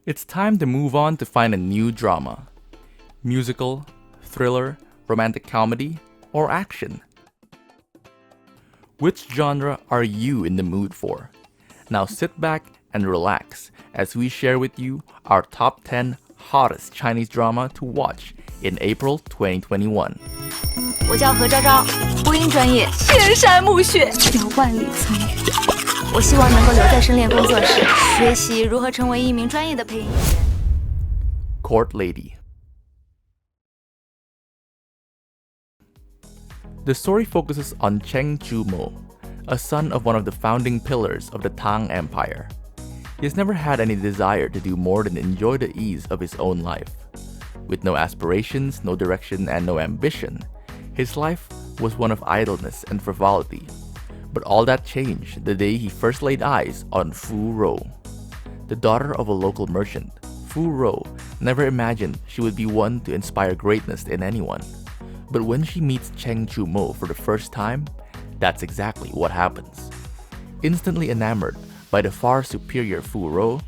It's time to move on to find a new drama. Musical, thriller, romantic comedy, or action? Which genre are you in the mood for? Now sit back and relax as we share with you our top 10 hottest Chinese drama to watch in April 2021. 我叫何昭昭，播音专业，千山暮雪，遥万里苍云。我希望能够留在声恋工作室，学习如何成为一名专业的配音演员。Court Lady. The story focuses on Cheng Chu-mo, a son of one of the founding pillars of the Tang Empire. He has never had any desire to do more than enjoy the ease of his own life. With no aspirations, no direction, and no ambition, his life was one of idleness and frivolity. But all that changed the day he first laid eyes on Fu Rou. The daughter of a local merchant, Fu Rou never imagined she would be one to inspire greatness in anyone. But when she meets Cheng Chu-mo for the first time, that's exactly what happens. Instantly enamored by the far superior Fu Rou,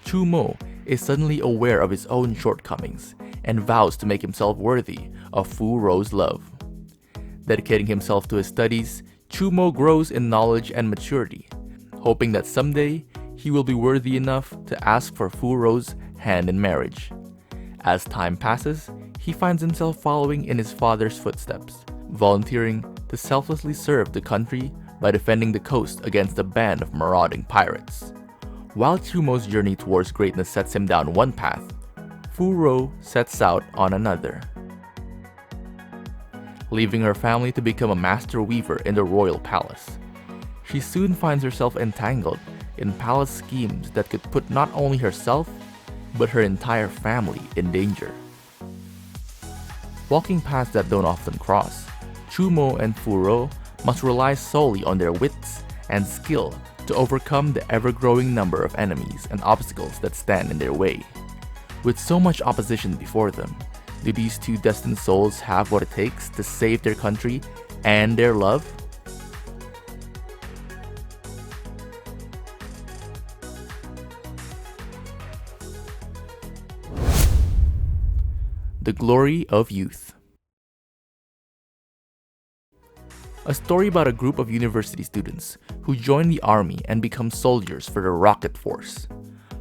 Chu-mo is suddenly aware of his own shortcomings and vows to make himself worthy of Fu Rou's love. Dedicating himself to his studies, Chu-mo grows in knowledge and maturity, hoping that someday he will be worthy enough to ask for Fu Rou's hand in marriage. As time passes, he finds himself following in his father's footsteps, volunteering to selflessly serve the country by defending the coast against a band of marauding pirates. While Chu-mo's journey towards greatness sets him down one path, Fu Rou sets out on another. Leaving her family to become a master weaver in the royal palace, she soon finds herself entangled in palace schemes that could put not only herself, but her entire family in danger. Walking paths that don't often cross, Chu-mo and Fu Rou must rely solely on their wits and skill to overcome the ever-growing number of enemies and obstacles that stand in their way. With so much opposition before them, do these two destined souls have what it takes to save their country and their love? The Glory of Youth. A story about a group of university students who join the army and become soldiers for the Rocket Force.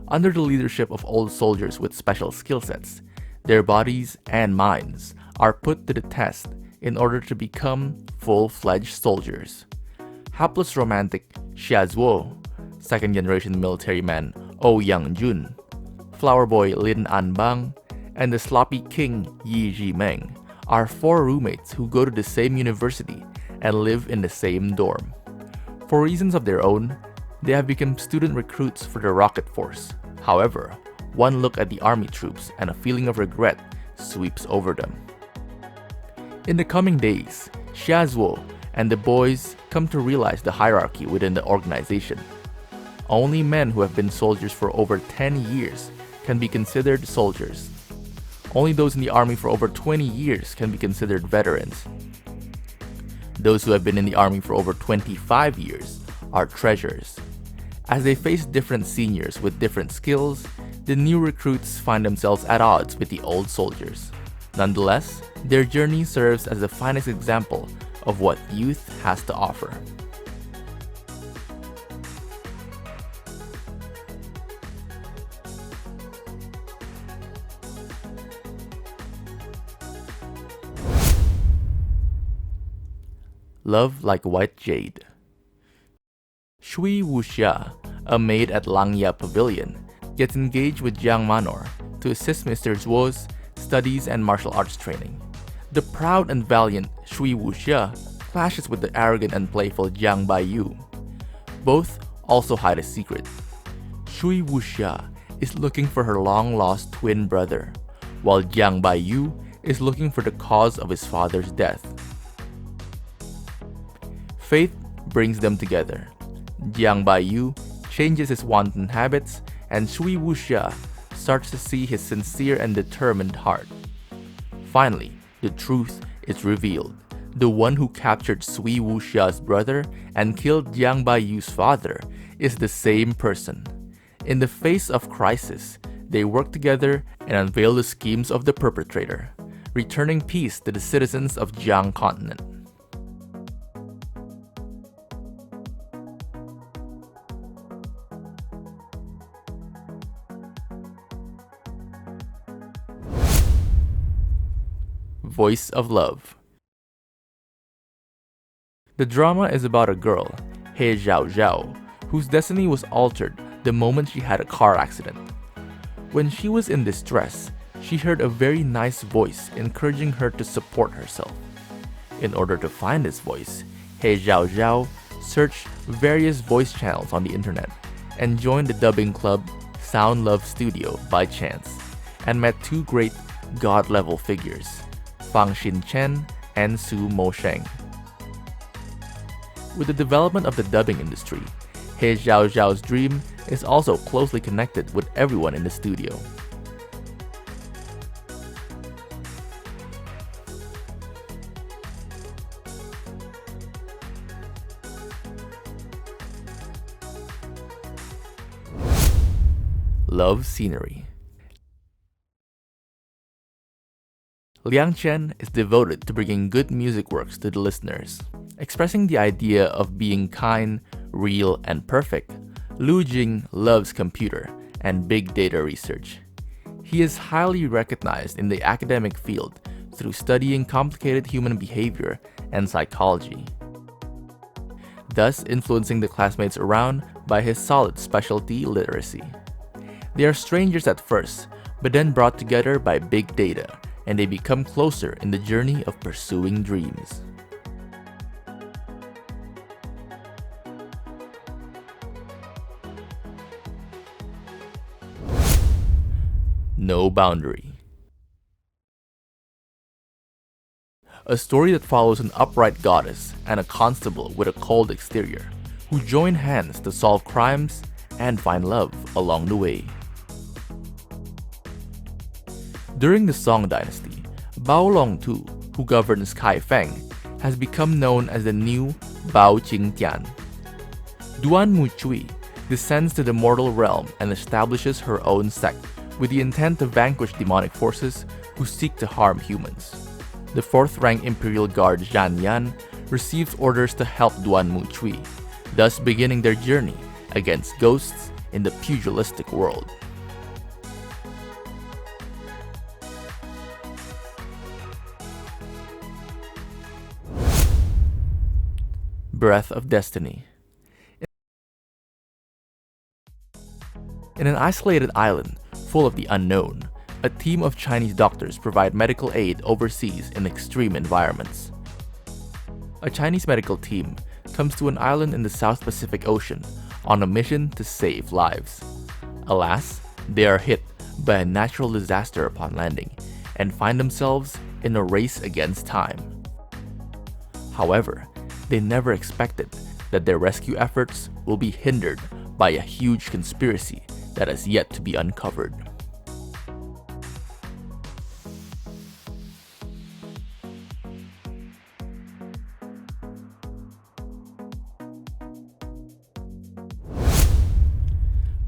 Under the leadership of old soldiers with special skill sets, their bodies and minds are put to the test in order to become full-fledged soldiers. Hapless romantic Xia Zuo, second-generation military man Oh Yang-jun, flower boy Lin Anbang, and the sloppy king Yi Ji-meng are four roommates who go to the same university and live in the same dorm. For reasons of their own, they have become student recruits for the Rocket Force. However, one look at the army troops and a feeling of regret sweeps over them. In the coming days, Xia Zuo and the boys come to realize the hierarchy within the organization. Only men who have been soldiers for over 10 years can be considered soldiers. Only those in the army for over 20 years can be considered veterans. Those who have been in the army for over 25 years are treasures. As they face different seniors with different skills, the new recruits find themselves at odds with the old soldiers. Nonetheless, their journey serves as the finest example of what youth has to offer. Love Like White Jade. Shui Wuxia, a maid at Langya Pavilion, gets engaged with Jiang Manor to assist Mr. Zuo's studies and martial arts training. The proud and valiant Shui Wuxia clashes with the arrogant and playful Jiang Baiyu. Both also hide a secret. Shui Wuxia is looking for her long-lost twin brother, while Jiang Baiyu is looking for the cause of his father's death. Fate brings them together. Jiang Baiyu changes his wanton habits, and Shui Wuxia starts to see his sincere and determined heart. Finally, the truth is revealed. The one who captured Shui Wuxia's brother and killed Jiang Baiyu's father is the same person. In the face of crisis, they work together and unveil the schemes of the perpetrator, returning peace to the citizens of Jiang continent. Voice of Love. The drama is about a girl, He Zhao Zhao, whose destiny was altered the moment she had a car accident. When she was in distress, she heard a very nice voice encouraging her to support herself. In order to find this voice, He Zhao Zhao searched various voice channels on the internet and joined the dubbing club Sound Love Studio by chance, and met two great god-level figures, Fang Xin Chen and Su Mo Sheng. With the development of the dubbing industry, He Zhao Zhao's dream is also closely connected with everyone in the studio. Love scenery. Liang Chen is devoted to bringing good music works to the listeners. Expressing the idea of being kind, real, and perfect, Lu Jing loves computer and big data research. He is highly recognized in the academic field through studying complicated human behavior and psychology, thus influencing the classmates around by his solid specialty literacy. They are strangers at first, but then brought together by big data, and they become closer in the journey of pursuing dreams. No Boundary. A story that follows an upright goddess and a constable with a cold exterior who join hands to solve crimes and find love along the way. During the Song dynasty, Bao Longtu, who governs Kaifeng, has become known as the new Bao Qingtian. Duan Muchui descends to the mortal realm and establishes her own sect with the intent to vanquish demonic forces who seek to harm humans. The 4th-rank Imperial Guard Zhan Yan receives orders to help Duan Muchui, thus beginning their journey against ghosts in the pugilistic world. Breath of Destiny. In an isolated island full of the unknown, a team of Chinese doctors provide medical aid overseas in extreme environments. A Chinese medical team comes to an island in the South Pacific Ocean on a mission to save lives. Alas, they are hit by a natural disaster upon landing and find themselves in a race against time. However, they never expected that their rescue efforts will be hindered by a huge conspiracy that has yet to be uncovered.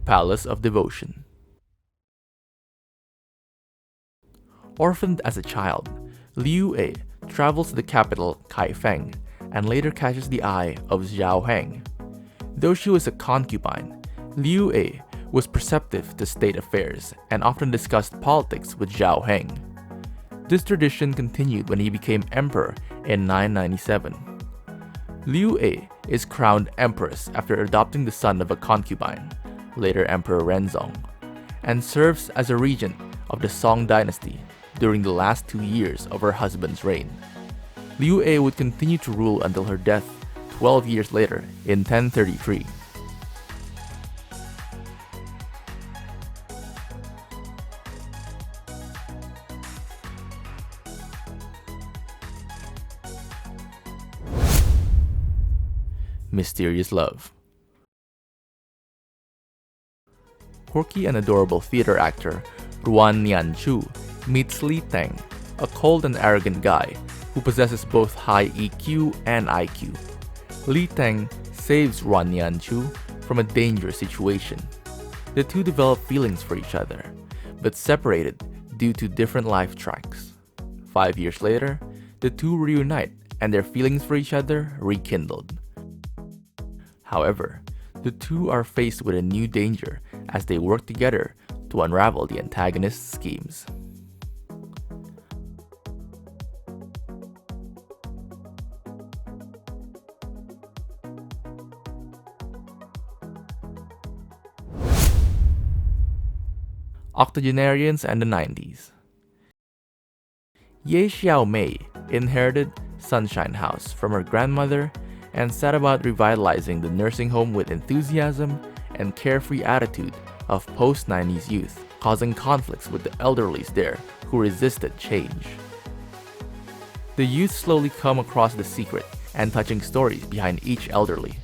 Palace of Devotion. Orphaned as a child, Liu A travels to the capital Kaifeng and later catches the eye of Zhao Heng. Though she was a concubine, Liu A was perceptive to state affairs and often discussed politics with Zhao Heng. This tradition continued when he became emperor in 997. Liu A is crowned empress after adopting the son of a concubine, later Emperor Renzong, and serves as a regent of the Song dynasty during the last 2 years of her husband's reign. Liu A would continue to rule until her death 12 years later in 1033. Mysterious Love. Quirky and adorable theater actor Ruan Nianchu meets Li Teng, a cold and arrogant guy who possesses both high EQ and IQ. Li Teng saves Ruan Nianchu from a dangerous situation. The two develop feelings for each other, but separated due to different life tracks. 5 years later, the two reunite and their feelings for each other rekindled. However, the two are faced with a new danger as they work together to unravel the antagonist's schemes. Octogenarians and the 90s. Ye Xiaomei inherited Sunshine House from her grandmother and set about revitalizing the nursing home with enthusiasm and carefree attitude of post-90s youth, causing conflicts with the elderlies there who resisted change. The youth slowly come across the secret and touching stories behind each elderly.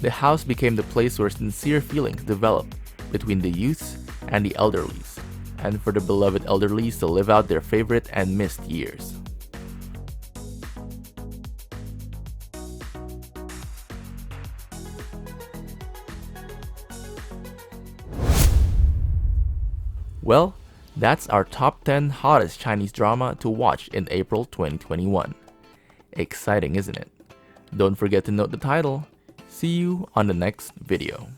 The house became the place where sincere feelings developed between the youths and the elderlies, and for the beloved elderlies to live out their favorite and missed years. Well, that's our top 10 hottest Chinese drama to watch in April 2021. Exciting, isn't it? Don't forget to note the title. See you on the next video.